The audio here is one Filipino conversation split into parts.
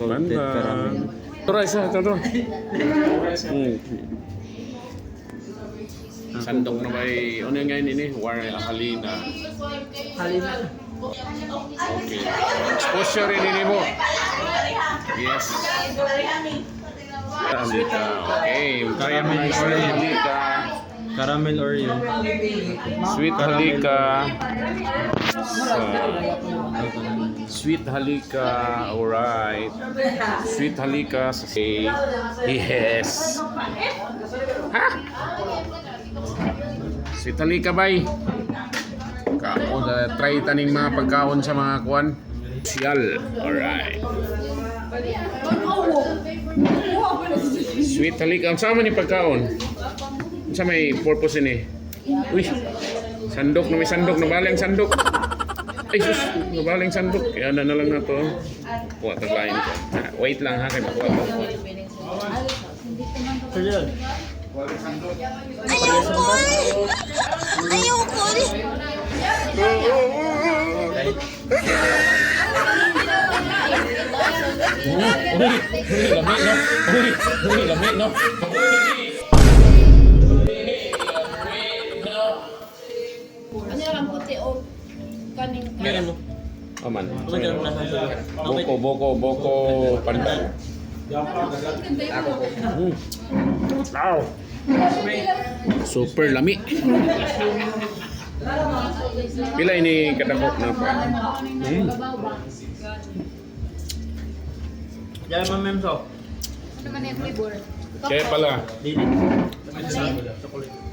salted caramel. Tara isa, ito. Sandok na ba'y, ano yung ngayon ini? Halina. Halina. Okay. Exposure ini mo. Yes. Halika. Okay. Caramel Sweet halika. Caramel Oreo. Sweet halika. Sweet halika. Alright. Sweet halika. Say yes. Ha? Sweet halika bay. Kaon try taning mga pagkaon sa mga kuan. Social. Alright. Sweet halika. Ang sama ni pagkaon. Sa may purpose ini. Uy. Sandok na may sandok, nabaling sandok. Ay sus, nabaling sandok. Kaya na lang na to. Kuha taglayin ko. Wait lang ha, kay makuha to. Ayoko ulit. Lamig no. Ano lang puti o kaning Meron mo. Aman. Boko. Boko pandan. Wow. Super lami. Pila ini kadako na pa. Yan man memso. ano man yung flavor?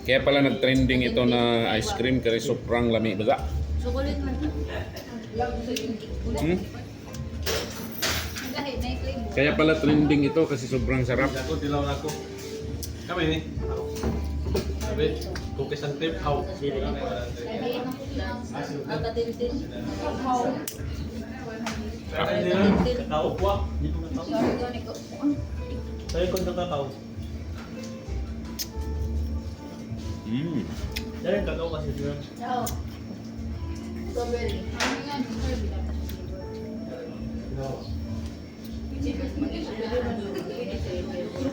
Kaya pala nag-trending ito na ice cream kasi sobrang lami baga. Chocolate man. Hmm? Dahil na yung flavor. Kaya pala trending ito kasi sobrang sarap. Ako, tilaw na ako. Kami ni. Sabi, cookies and cream, how? Ang katintin. Kakao po. Saya kon kakao. Dari kakao kasi dyan. Oo. Strawberry. Ano yan? Strawberry lang kasi flavor.